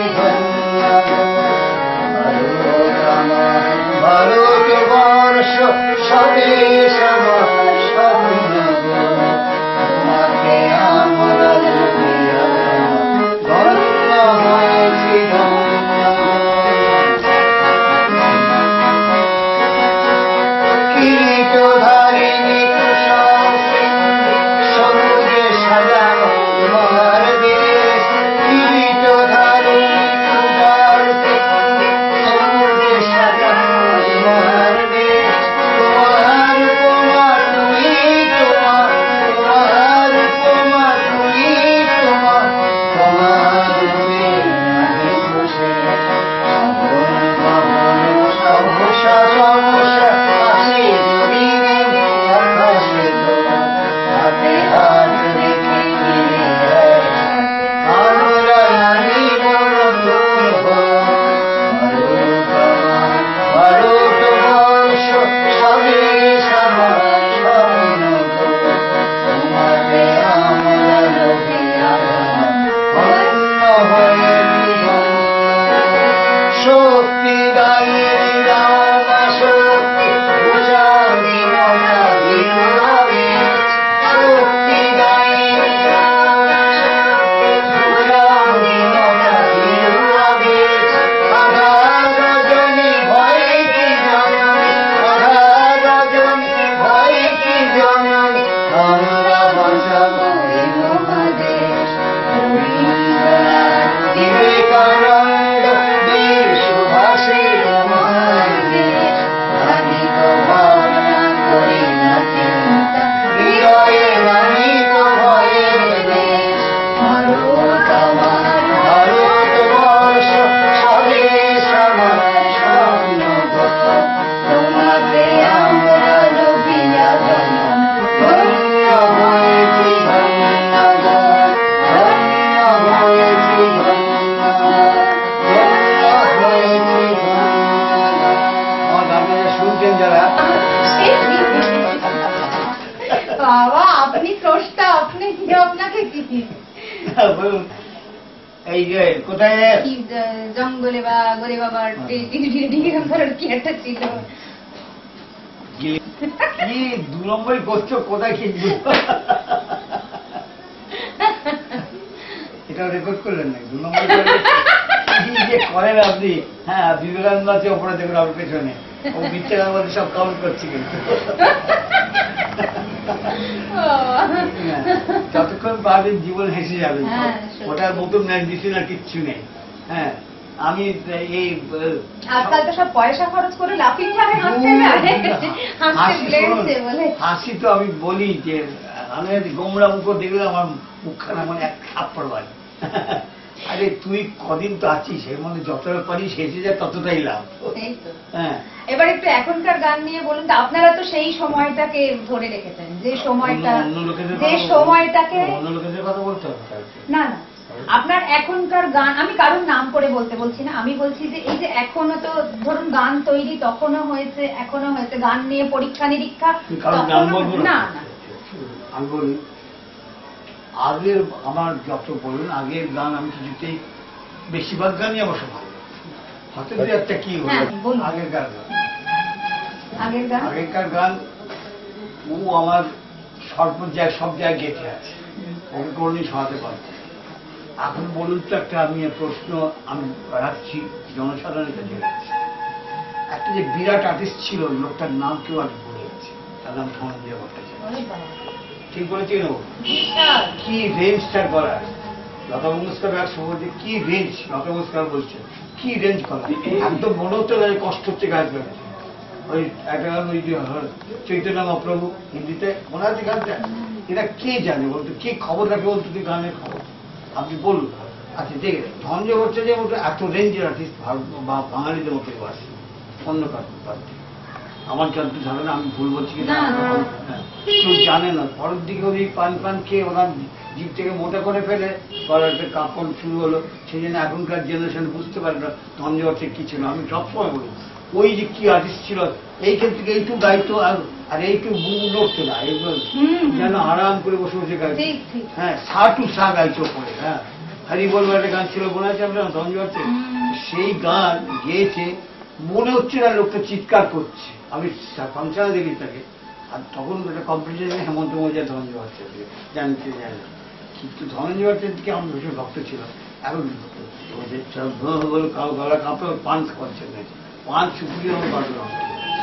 ভারত বর্ষ স্বদেশ তোমাকে আমরা ধন্য হয়েছি। কিরীটধারিণী সবুজে সাজানো তোমার দেশ, কিরীটধারিণী সবুজে সাজানো তোমার দেশ, তোমার উপমা তুমি তোমার, তোমার উপমা তুমি তোমার, তোমার বসে সমস্যা সমস্যা আসে জমিনে আকাশে হাতে হাত রেখে আমরা আনিব নতুন ভারত বর্ষ স্বদেশ আমার স্বপ্ন, তোমাকে আমরা লোভিয়া ধন্য হয়েছি। শক্তি দায়ী রামা শক্তি ভুজাঙ্গিমতা বিরুভাবে, শক্তি দায়ী ভুজাঙ্গিমতা বিরুভাবে, আধা রজনী ভয় কি জননী, আধা রজনী ভয় কি জননী, আমরা বাঁচাবো এই মহাদেশ। বিবেকানন্দ বীর সুভাষের মহাদেশ, রাধিক ভাবনা করি না চিন্তা, হৃদয়ে রাধিক ভয়ের দেশ। ভারত আমার ভারত বর্ষ স্বদেশ আমার স্বপ্ন, তোমাকে আমরা লোভিয়া ধন্য হয়েছি, ধন্য হয়েছি, শুনছেন যারা। বাবা আপনি স্রষ্টা, আপনি কি আপনাকে কি বলুন, এই যে কোথায় কি জঙ্গলে বা গরে বাবার কি একটা ছিল, কি 2 নম্বরই করছো, কোথায় কি এটা রেকর্ড করলেন না 2 নম্বর যে করেন আপনি। হ্যাঁ, বিবেকানন্দ আছে ওপরে দেখুন আমার পেছনে, ও মিথ্যে আমাদের সব কাউন্ট করছি কিন্তু। যতক্ষণ পারবেন জীবন হেসে যাবেন, ওটার মতন মেডিসিন আর কিচ্ছু নেই। হ্যাঁ, আমি এই আজকাল তো সব পয়সা খরচ করে লাফিং ভাবে হাসি তো আমি বলি যে আমি গোমরা মুখ দেখলে আমার মুখখানা মানে এক থাপ্পড় বাজে। আরে তুই কদিন তো আছিস, এর মধ্যে যতটা পারিস হেসে যায় ততটাই লাভ। হ্যাঁ, এবার একটু এখনকার গান নিয়ে বলুন তো, আপনারা তো সেই সময়টাকে ধরে রেখেছেন, যে সময়টা, যে সময়টাকে অন্য লোকেদের কথা বলতে হবে না না, আপনার এখনকার গান, আমি কারোর নাম করে বলতে বলছি না, আমি বলছি যে এই যে এখনো তো ধরুন গান তৈরি তখনও হয়েছে, এখনো হয়েছে, গান নিয়ে পরীক্ষা নিরীক্ষা, না না আমি বলি আগের আমার যত বলুন আগের গান আমি কিছুতেই বেশিরভাগ গানই আমার সব ভালো, হঠাৎ করে একটা কি হলো, হ্যাঁ, বলুন। আগেরকার গান, আগের গান আগেরকার গান ও আমার সর্বজায় সব জায়গায় গেঁথে আছে, ওকে কোনোদিন শোনাতে পারবো। এখন বলুন তো একটা আমি প্রশ্ন আমি রাখছি জনসাধারণের কাছে রাখছি। একটা যে বিরাট আর্টিস্ট ছিল, লোকটার নাম কেউ আজ ভুলে গেছে, তার নাম ধনঞ্জয় ভট্টাচার্য। ওরে বাবা, ঠিক বলেছি না? বিশাল। কি রেঞ্জটার করা, লতা মঙ্গেশকর এক সময় যে কি রেঞ্জ, লতা মঙ্গেশকর বলছে কি রেঞ্জ করা, একদম মনে হচ্ছে না যে কষ্ট হচ্ছে গাছ বেড়েছে। ওই একটা গান ওই যে চৈতন্য মহাপ্রভু হিন্দিতে মনে আছে গানটা, এটা কে জানে বলতো, কে খবর রাখে বলতো তুই গানের খবর, আপনি বলুন। আচ্ছা ঠিক আছে, ধনঞ্জয় ভট্টাচার্যের মতো এত রেঞ্জের আর্টিস্ট বা বাঙালিদের মতো আছে অন্য কারণ বাদ দিয়ে। আমার যত ধারণা, আমি ভুল বলছি কিনা না, না। হ্যাঁ, কেউ জানে না। পরের দিকে ওই পান খেয়ে ওনার জিভ থেকে মোটা করে ফেলে গলাতে কাঁপন শুরু হলো, সেই জন্য এখনকার জেনারেশন বুঝতে পারে না ধনঞ্জয় ভট্টাচার্য কি ছিল। আমি সবসময় বলি ওই যে কি আর্টিস্ট ছিল, এইখান থেকে এইটুকু গাইতো আর এইটুকু বুক নড়তো না, এগুলো যেন আরাম করে বসে বসে গাইতো। ঠিক, ঠিক। হ্যাঁ, সা টু সা গাইতো পরে। হ্যাঁ, হরি বলবো একটা গান ছিল, মনে আছে আপনার ধনঞ্জয় ভট্টাচার্য? সেই গান গেয়েছে, মনে হচ্ছে না লোকটা চিৎকার করছে। আমি ফাংশনে দেখি তাকে, আর তখন একটা কম্পিটিশনে হেমন্ত মজুমদার ধনঞ্জয় ভট্টাচার্য জানতে জানি, কিন্তু ধনঞ্জয় ভট্টাচার্যকে আমার ভীষণ ভক্ত ছিল। এখন গলা কাঁপে, পান খাওয়াচ্ছে, পান শুকিয়ে আমার বাড়ি নষ্ট হয়ে গেছে।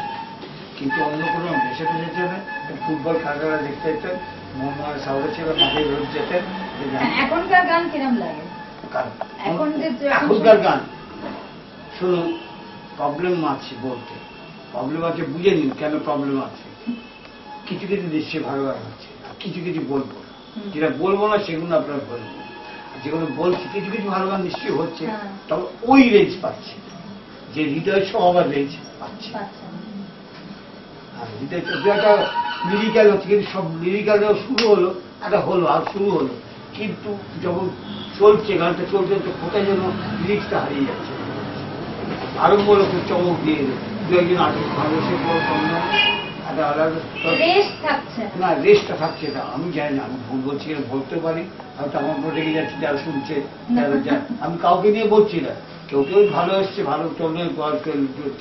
কিন্তু অন্য কোনো নেশা টেশা ছিল না, ফুটবল খেলাটা দেখতে যেতেন, মোহাম্মদ সাউরে ছিল, মাঠে রোজ যেতেন। এখনকার গান কিরম লাগে? এখন এখনকার গান শুনুন, প্রবলেম আছে বলতে, প্রবলেম আছে বুঝে নিন কেন প্রবলেম আছে। কিছু কিছু নিশ্চয়ই ভালো গান আছে, কিছু কিছু বলবো, যেটা বলবো না সেগুলো আপনার বলবো, যেগুলো বলছি কিছু কিছু ভালো গান নিশ্চয়ই হচ্ছে, তবে ওই রেঞ্জ পাচ্ছে, যে হৃদয় সহ আবার রেঞ্জ পাচ্ছে। হৃদয় একটা লিরিক্যাল হচ্ছে, কিন্তু সব লিরিক্যাল শুরু হলো, একটা হলো আর শুরু হলো, কিন্তু যখন চলছে গানটা চলছে তো কোথায় যেন লিরিক্সটা হারিয়ে যাচ্ছে। আরম্ভ হলো খুব চমক দিয়ে দু একজন আর্টিস্ট ভালোবেসে পড়ো সঙ্গে একটা আলাদা না, রেস্টটা থাকছে না। আমি জানি না, আমি ভুল বলছি কিনা, বলতে পারি, হয়তো আমার উপর রেগে যাচ্ছে যারা শুনছে, আমি কাউকে নিয়ে বলছি না। কেউ কেউ ভালো এসছে, ভালো চলবে,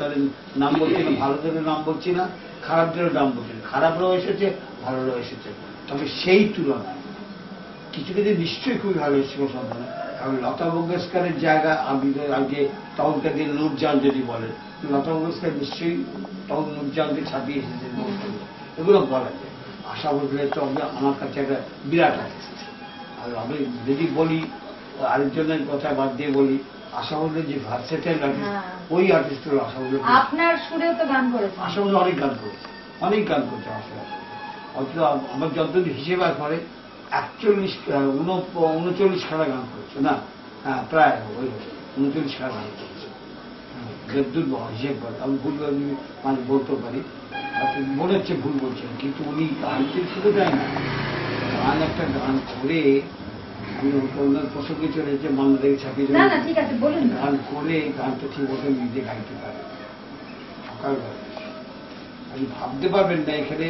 তাদের নাম বলছি না, ভালোদের নাম বলছি না, খারাপদেরও নাম বলছি না। খারাপরাও এসেছে, ভালোরাও এসেছে, তবে সেই তুলনায় কিছু কিছু নিশ্চয়ই খুবই ভালো এসেছিল সন্ধানে। কারণ লতা মঙ্গেশকরের জায়গা আমি আগে তখনকার দিন নূরজাহান যদি বলেন, লতা মঙ্গেশকর নিশ্চয়ই তখন নূরজাহানকে ছাপিয়ে এসেছেন, এগুলো বলা যায়। আশা ভোসলে তো আমার কাছে একটা বিরাট আর্টিস্ট। আর আমি যদি বলি আরেকজনের কথা বাদ দিয়ে বলি, আশা ভোসলে যে ভার্সেটাইল আর্টিস্ট, ওই আর্টিস্ট হল আশা ভোসলে। আপনার সুরেও তো গান করেছে, আশা ভোসলে অনেক গান করেছে, অনেক গান করছে আশা ভোসলে। অথচ আমার যতদিন হিসেবে পরে 39 খানা গান করেছে, না হ্যাঁ প্রায় ওই 39 খানা গান করেছে, যদ্দূর হিসেব করে। আমি ভুল মানে বলতে পারি, মনে হচ্ছে ভুল বলছেন, কিন্তু উনি গানকে শুধু দেয় না, গান একটা গান করে আমি ওনার প্রসঙ্গে চলে যেতে মন দেখে ছাপিয়ে গান করে গানটা ঠিক মতো নিজে গাইতে পারে। সকালবেলা আপনি ভাবতে পারবেন না, এখানে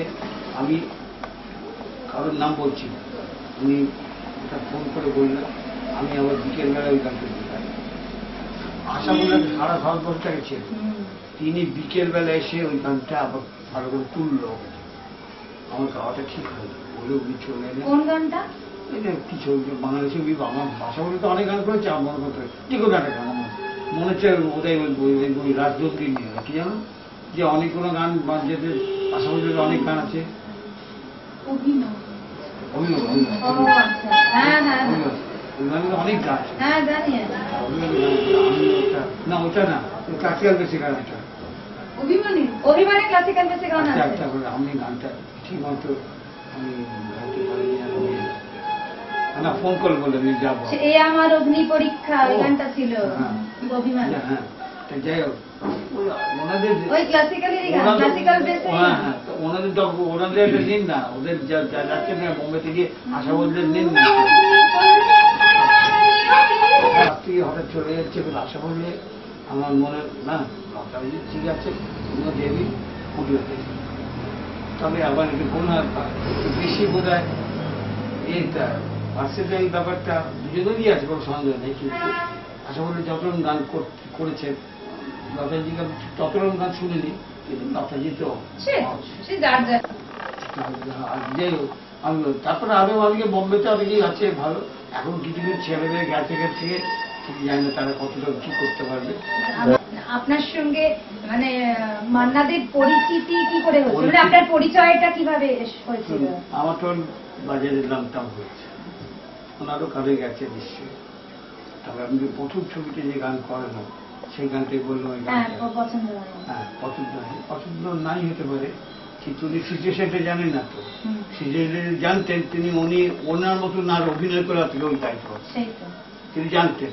আমি কারোর নাম বলছি না, উনি ওটা ফোন করে বললেন, আমি আবার বিকেলবেলা ওই গানটা দিলাম। আশা করলেন সারা ভারতবর্ষটাকে ছিল, তিনি বিকেলবেলা এসে ওই গানটা আবার ভালো করে তুললো। আমার গাওয়াটা ঠিক হলো বলে উনি চলে এলেন। কোন গানটা? এটা কিছু বাঙালি ছবি, আমার ভাষা বলে তো অনেক গান করেছে, আমার মনে করতে যে কোনো একটা গান আমার মনে হচ্ছে ওটাই ওই রাজদন্ত্রী নিয়ে কি জানো, যে অনেক কোনো গান যেতে আশা করি অনেক গান আছে, অভিনয়। অনেক গান না, ওটা না, ক্লাসিক্যাল বেশি গান, ওটা অভিমানে ক্লাসিক্যাল বেশি গান আছে। একটা করে আমি গানটা ঠিক মতো আমি গাইতে পারিনি, না ফোন করে বলে আমি যাবো, এ আমার অগ্নি পরীক্ষা, ওই গানটা ছিল অভিমানে। হ্যাঁ, যাই হোক ওনাদের ওই ক্লাসিক্যালেরই গান, ক্লাসিক্যাল বেসে। হ্যাঁ, ওনাদের একটা নিন না, ওদের যাচ্ছে না বোম্বে থেকে আশা বলতে নিন না, হঠাৎ চলে যাচ্ছে আশা বললে আমার মনে না ঠিক আছে, অন্য দেবী পুজোতে, তবে আবার একটু মনে হয় বেশি বোধ হয় এইটা ভার্সেটাইল ব্যাপারটা দুজনেরই আছে, কোনো সন্দেহ নেই। কিন্তু আশা করি যতজন গান করেছেন লতাজিকে ততরকম গান শুনিনি, কিন্তু লতাজি তো সে যার যার যাই হোক, আমি তারপরে আরো অনেকে বোম্বেতে অনেকেই আছে ভালো। এখন কিছু কিছু ছেলেদের গেছে ঠিক জানি না তারা কতটা কি করতে পারবে। আপনার সঙ্গে মানে মান্নাদের পরিচিতি কি করে হয়েছিল, মানে আপনার পরিচয়টা কিভাবে হয়েছিল? আমার তো বাজারের নামটাম হয়েছে, ওনারও কাজে গেছে নিশ্চয়ই। তবে আমি প্রথম ছবিতে যে গান করানো সেই গানটাই বললাম, ওই গানটা পছন্দ হয়। হ্যাঁ পছন্দ নাই হতে পারে, কিন্তু উনি সিচুয়েশনটা জানেন না তো। সিচুয়েশন জানতেন তিনি, উনি ওনার মতন আর অভিনয় করে থেকে ওই দায়িত্ব তিনি জানতেন।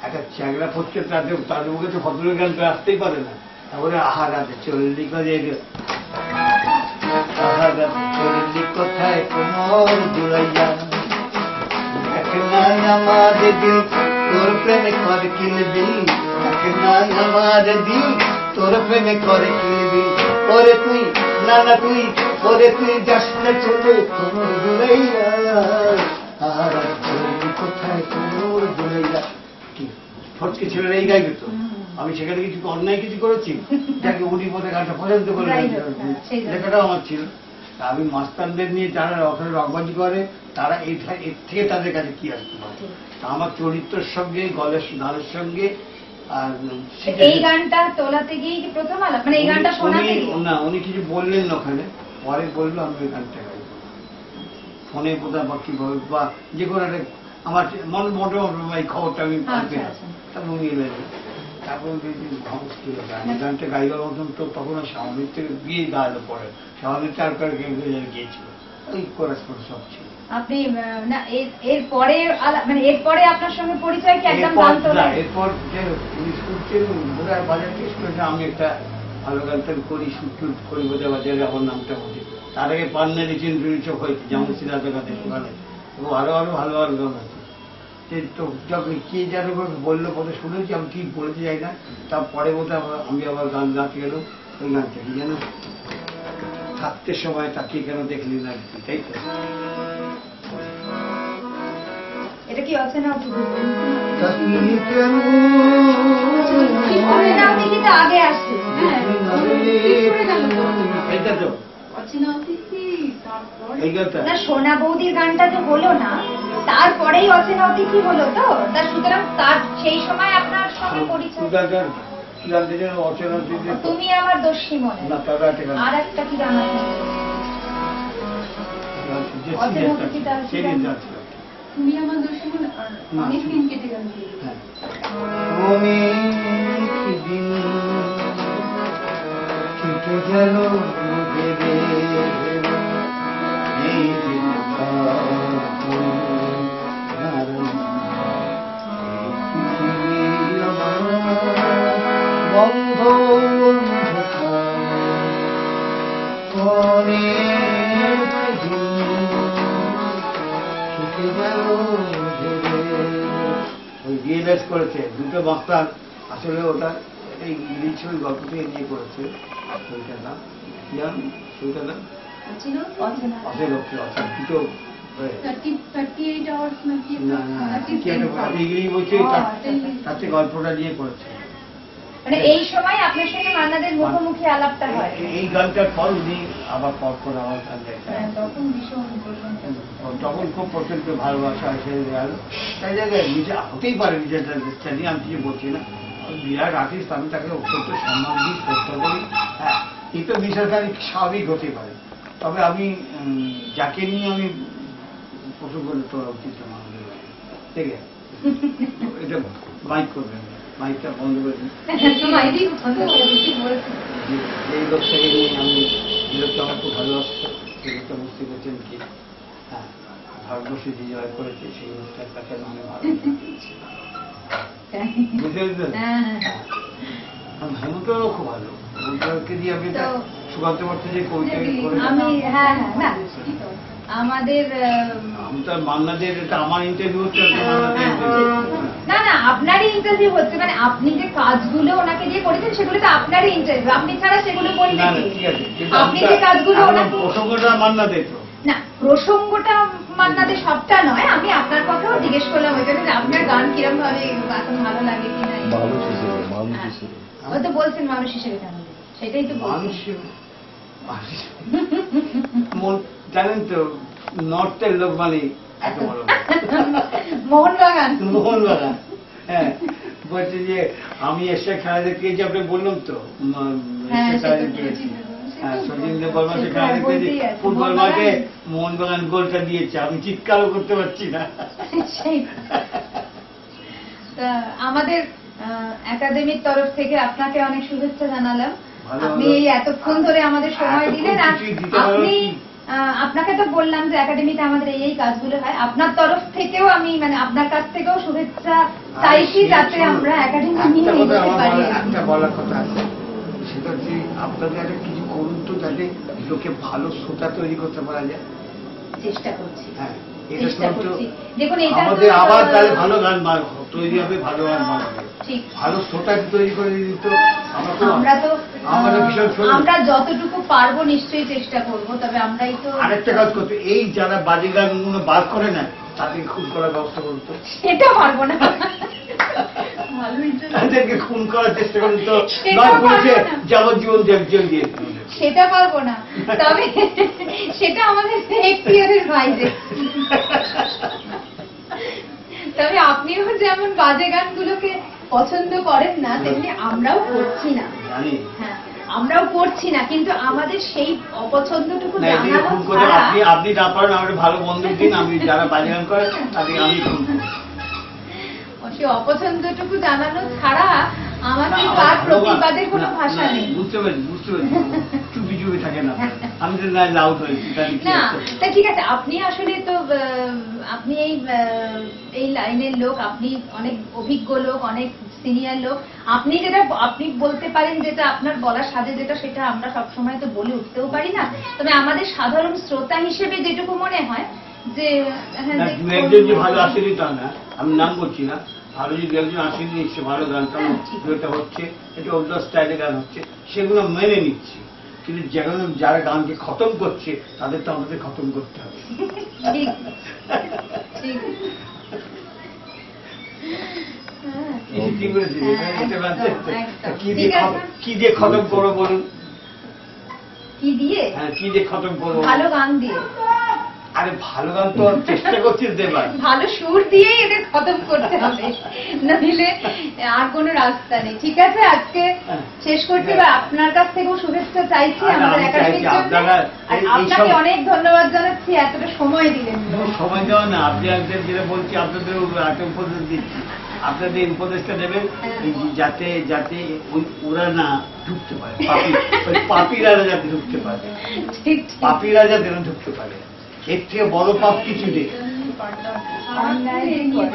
একটা চ্যাংড়া পড়ছে তাদের মুখে তো ভদ্রের গানটা আসতেই পারে না। তারপরে আহার আছে চল্লি করে চল্লি কোথায় কোমর জুড়াইয়া আমার দিল তোর প্রেমে করে কিনবি, আমার দিল তোর প্রেমে করে কিনবি, ওরে তুই না তুই ওরে তুই যাস না চলে কোমর জুড়াইয়া, আর চল্লি কোথায় কোমর জুড়াইয়া। কি ফটকে ছেলেরা এই গাইবে তো, আমি সেখানে কিছু অন্যায় কিছু করেছি? যাকে উনি মধ্যে গানটা পছন্দ করে লেখাটাও আমার ছিল। আমি মাস্টারদের নিয়ে যারা রকের রকবাজি করে তারা এর থেকে তাদের কাছে কি আসতে পারে। আমার চরিত্রের সঙ্গে গানের সঙ্গে আর এই গানটা তোলাতে গিয়ে কি প্রথম আলাপ, মানে এই গানটা শোনাতে না উনি কিছু বললেন না ওখানে, পরে বললো আমি ওই গানটা গাই ফোনে কোথাও বা কিভাবে বা যে কোনো একটা আমার মোটামুটি এই খবরটা আমি তারপর উনি এলেন। তারপর গানটা গাইবার মতন তো তখন স্বাভাবিক থেকে গিয়ে গাইলো পরে, স্বাভাবিক তারপরে গিয়েছিল ওই কোরাস করে সব ছিল। আপনি না এরপরে মানে এরপরে আপনার সঙ্গে পরিচয় কি একদম গান তোলা? এরপর যে উনি শুনছেন বোধহয় বাজার টেস্ট করেছে, আমি একটা ভালো গান করি শুট করি বোধহয় বাজারে আমার নামটা বলি। তার আগে পান্না রিচেন চোখ হয়েছে যেমন সিদ্ধার্থ গানে ওখানে, এবং আরো ভালো ভালো গান আছে। তো যখন কে যেন বললো কথা শুনেছি, আমি ঠিক বলেছি যাই না। তারপরে বোধহয় আমি আবার গান গাতে গেল ওই গানটা কি যেন থাকতে সময় তাকে কেন দেখলি না, তাই তো। এটা কি অচেনা অতি আগে আসছে? এইটা তো না সোনা বৌদির গানটা তো হলো না, তারপরেই অচেনা অতিথি হলো তো, তার সুতরাং তার সেই সময় আপনার সঙ্গে পরিচয়। তুমি আমার দোষী মনে, আর একটা কি গান আছে অচেনা অতিথিটা? তুমি আমার দোষী মনে, আর অনেক দিন কেটে গেল। ছুটে গেল বন্ধ ওই রিয়েলাইজ করেছে দুটো মাস্টার আসলে ওটা এই ইংলিশ ওই গল্প থেকে নিয়ে করেছে। ওইটার নাম সেইটার নাম দুটো তাতে গল্পটা নিয়ে করেছে। মানে এই সময় আপনার সঙ্গে মান্নাদের মুখোমুখি আলাপটা হয়। এই গানটার পর উনি আবার পরপর আমার গান দেখায়, তখন খুব প্রচন্ড ভালোবাসা এসে গেল। তাই জায়গায় নিজে হতেই পারে নিজের নিয়ে আমি কিছু বলছি না, বিরাট আর্টিস্ট, আমি তাকে অত্যন্ত সম্মান দিই, শ্রদ্ধা করি। হ্যাঁ এই তো বিষয়কারী স্বাভাবিক হতে পারে, তবে আমি যাকে নিয়ে আমি প্রশ্ন করলে তোলা উচিত আমাদের, ঠিক আছে? এটা মাইক করবেন, মাইকটা বন্ধ করে দিন। এই লোকটাকে নিয়ে আমি যে লোকটা আমার খুব ভালোবাসতো, সেই লোকটা বুঝতে পারছেন কি হ্যাঁ ভারতবর্ষে যে জয় করেছে সেই লোকটার কাছে আমি ভালো বুঝতে পারছেন। হেমন্তরাও খুব ভালো, হেমন্তকে দিয়ে আমি সুকান্ত ভট্ট যে কবিতা আমাদের আমি তো মান্নাদের এটা আমার ইন্টারভিউ হচ্ছে, না না আপনারই ইন্টারভিউ হচ্ছে, মানে আপনি যে কাজগুলো ওনাকে দিয়ে করেছেন সেগুলো তো আপনারই ইন্টারভিউ, আপনি ছাড়া সেগুলো করি না। আপনি যে কাজগুলো প্রসঙ্গটা মান্নাদের তো না, প্রসঙ্গটা মান্নাদের সবটা নয়, আমি আপনার কথাও জিজ্ঞেস করলাম ওই জন্য আপনার গান কিরম ভাবে এখন ভালো লাগে কিনা। ভালো ছিল, ভালো ছিল। ও তো বলছেন মানুষ হিসেবে কেন দেবে? সেটাই তো বলছেন। মন জানেন তো, নর্থের লোক মানে এত বড় মোহনবাগান। মোহনবাগান, হ্যাঁ। বলছে যে আমি এসে খেলা দেখতে গেছি, আপনি বললাম তো হ্যাঁ, এসে খেলা সে তো দেখতে গেছি। হ্যাঁ, বলছি। সচিন বর্মা সে সে তো খেলা দেখতে বলতেই গেছি, আছে, ফুটবল মোহনবাগান। মাঠে মোহনবাগান গোলটা দিয়েছে, আমি চিৎকারও করতে পারছি না। সেই তা আমাদের একাডেমির তরফ থেকে আপনাকে অনেক শুভেচ্ছা জানালাম। ভালো, আপনি ভালো। এই এতক্ষণ ধরে আমাদের সময় এতক্ষণ দিলেন, আর কিছুই দিতে পারো আপনি কি? আপনাকে তো বললাম যে একাডেমিতে আমাদের এই কাজগুলো হয়। আপনার তরফ থেকেও আমি মানে আপনার কাছ থেকেও শুভেচ্ছা চাইছি, যাতে আমরা একাডেমি নিয়ে একটা কথা এগোতে পারি। একটা বলার কথা আছে, সেটা হচ্ছে আপনাদের একটা কিছু করুন তো, যাতে লোকে ভালো শ্রোতা তৈরি করতে পারা যায়। চেষ্টা করছি। হ্যাঁ, এটা চেষ্টা তো করছি। দেখুন, এটা আমাদের তো, আবার তাহলে ভালো গান তৈরি হবে, ভালো গান বানাবে, ঠিক। ভালো শ্রোতা তৈরি করে দিত। আমরা তো আমাদের ভীষণ আমরা যতটুকু পারবো নিশ্চয়ই চেষ্টা করব, তবে আমরাই তো আরেকটা কাজ করতে, এই যারা বাজে গানগুলো বার করে না তাদেরকে খুন করার ব্যবস্থা করতো, সেটা পারবো না। ভালোই তো। তাদেরকে খুন করার চেষ্টা করতো, সেটা নয় পুলিশে পারবো না। যাবজ্জীবন জেল দিয়ে দিত। সেটা পারবো না, তবে সেটা আমাদের এখতিয়ারের বাইরে। তবে আপনিও যেমন বাজে গানগুলোকে পছন্দ করেন না, তেমনি আমরাও করছি না। জানি হ্যাঁ, আমরাও করছি না, কিন্তু আমাদের সেই অপছন্দটুকু না, এদিকে জানানো খুন করে ছাড়া আপনি না পারেন, আমার ভালো বন্ধু দিন, আমি যারা বাজে গান করে তাদেরকে আমি খুন করি। সেই অপছন্দটুকু জানানো ছাড়া আমার না, কিন্তু আমার আর ভালো গান- প্রতিবাদের কোনো না, ভাষা না, নেই। বুঝতে পেরেছি চুপি চুপি থাকে না, আমি তো লাউড হয়েছি তাহলে কি না, আছে? তা ঠিক আছে, আপনি আসলে তো আপনি এই লাইনের লোক, আপনি অনেক অভিজ্ঞ লোক, অনেক সিনিয়র লোক। আপনি বলতে পারেন যেটা আপনার বলার সাথে যেটা, সেটা আমরা সবসময় তো বলে উঠতেও পারি না। তবে আমাদের সাধারণ শ্রোতা হিসেবে যেটুকু মনে হয় যে হ্যাঁ, না, দু একজন যে ভালো আসেনি তা না, আমি নাম বলছি না, ভালো যদি দু একজন আসেনি নিচ্ছে ভালো গান, কারণ এটা হচ্ছে, এটা অন্য স্টাইলে গান হচ্ছে, সেগুলো মেনে নিচ্ছি। কিন্তু যারা গানকে খতম করছে তাদের তো আমাদের খতম করতে হবে। ঠিক ঠিক। হ্যাঁ, এই যে কি বলেছি, এটা বাদ- একদম, একদম। কি দিয়ে খতম করবো বলুন? কি দিয়ে? হ্যাঁ, কি দিয়ে খতম করবো? ভালো গান দিয়ে। আরে ভালো গান তো চেষ্টা করছিস দেবার, ভালো সুর দিয়েই এদের খতম করতে হবে, নইলে আর কোনো রাস্তা নেই। ঠিক আছে, আজকে শেষ করতে হবে। আপনার কাছ থেকেও শুভেচ্ছা চাইছি আমাদের আমি একাডেমির চাইছি জন্য। আপনারা আর এই আপনাকে সব- অনেক ধন্যবাদ জানাচ্ছি, এতটা সময় দিলেন। সময় দেওয়া না, আপনি একদের যেটা বলছি আপনাদের একটা উপদেশ দিচ্ছি, আপনাদের এই উপদেশটা দেবেন এই যে যাতে যাতে ওরা না ঢুকতে পারে, ওই পাপীরা যাতে ঢুকতে পারে, ঠিক ঠিক। পাপীরা যাতে না ঢুকতে পারে, এর থেকে বড় পাপ কিছু নেই। অন্যায় করে।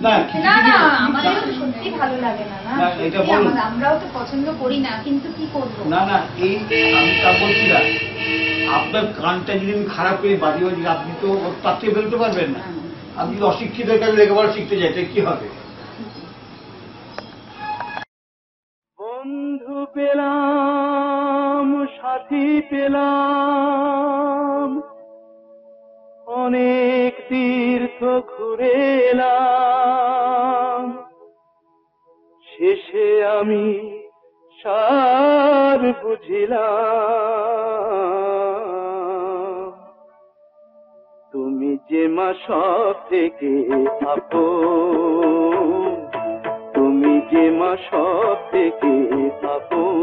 না না না, আমাদের তো সত্যি ভালো লাগে না। না, না, এটা সত্যি বলুন। আমরাও তো পছন্দ করি না, কিন্তু কি করবো। না না, এই আমি তা বলছি না, আপনার কানটা যদি আমি খারাপ করি বাজি বাজি, আপনি তো তার থেকে বেরোতে পারবেন না। আপনি যদি অশিক্ষিত কাছে লেখাপড়া শিখতে যাই, তাই কি হবে? বন্ধু পেলাম, সাথী পেলাম, অনেক তীর্থ ঘুরে এলাম, শেষে আমি সার বুঝিলাম, তুমি যে মা সব থেকে আপন, তুমি যে মা সব থেকে আপন,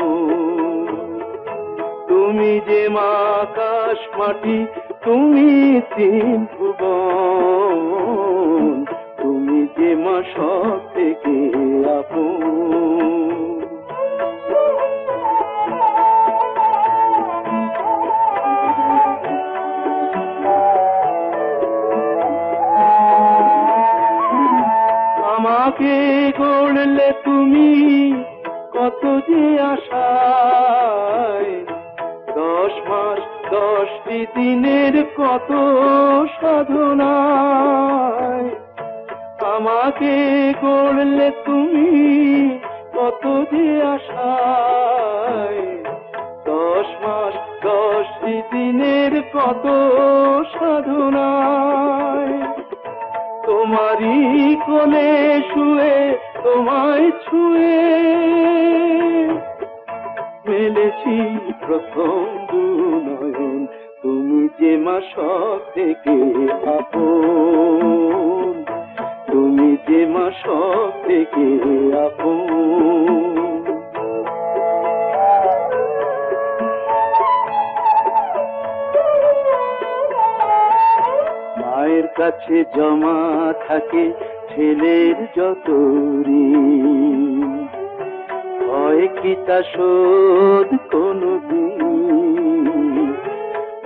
তুমি যে মা আকাশ মাটি, তুমি তিন ভুবন, তুমি যে মা সব থেকে আপন। আমাকে গড়লে তুমি কত যে আশায়, 10 মাস 10টি দিনের কত সাধনায়, আমাকে গড়লে তুমি কত যে আশায়, 10 মাস 10টি দিনের কত সাধনায়, তোমারই কোলে শুয়ে তোমায় ছুঁয়ে মেলেছি প্রথম দুনয়ন, তুমি যে মা সব থেকে আপন, তুমি যে মা সব থেকে আপন। মায়ের কাছে জমা থাকে ছেলের যত ঋণ, হয় কি তা শোধ কোনদিন?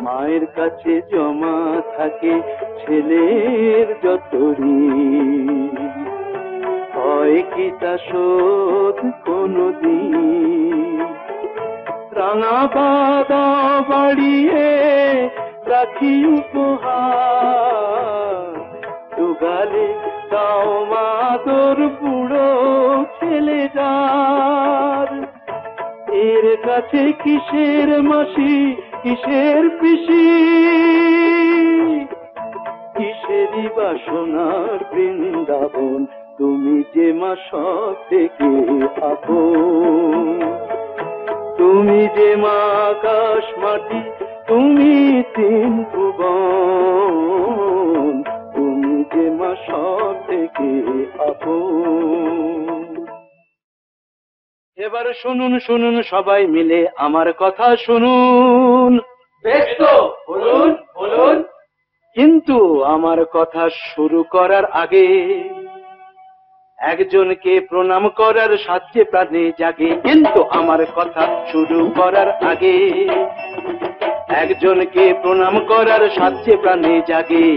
মায়ের কাছে জমা থাকে ছেলের যত ঋণ, হয় কি তা শোধ কোনদিন? রাঙা বাদা বাড়িয়ে রাখি উপহার, দুগালে দাও মাদর বুড়ো ছেলেটার। এর কাছে কিসের মাসি, কিসের পিসি, কিসেরই বাসনার বৃন্দাবন, তুমি যে মা সব থেকে আপন, তুমি যে মা আকাশ মাটি, তুমি তিন ভুবন, তুমি যে মা সব থেকে আপন। এবার শুনুন শুনুন সবাই মিলে আমার কথা শুনুন। বেশ তো, বলুন বলুন। কিন্তু আমার কথা শুরু করার আগে একজনকে প্রণাম করার সাথে প্রাণে জাগে। কিন্তু আমার কথা শুরু করার আগে একজনকে প্রণাম করার সাথে প্রাণে জাগে।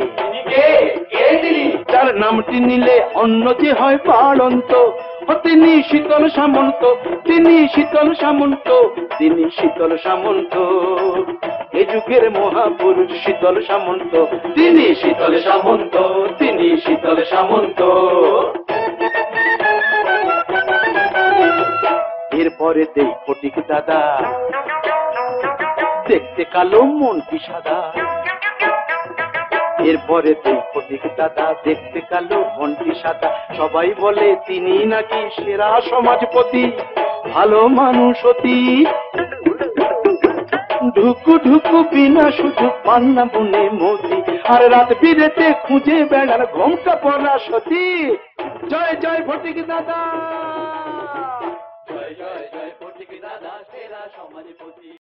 তার নামটি নিলে অন্য যে হয় পালন্ত, তিনি শীতল সামন্ত, তিনি শীতল সামন্ত, তিনি শীতল সামন্ত। এ যুগের মহাপুরুষ শীতল সামন্ত, তিনি শীতল সামন্ত, তিনি শীতল সামন্ত। এরপরে দেই ফটিক দাদা, দেখতে কালো মনটি সাদা। এরপরে দেই ফটিক দাদা, দেখতে কালো মনটি সাদা। সবাই বলে তিনি নাকি সেরা সমাজপতি, ভালো মানুষ অতি। ঢুকু ঢুকু বিনা শুধু পান্না বনে মতি, আর রাত বিরেতে খুঁজে বেড়ার ঘোমটা পড়া সতী। জয় জয় ফটিক দাদা।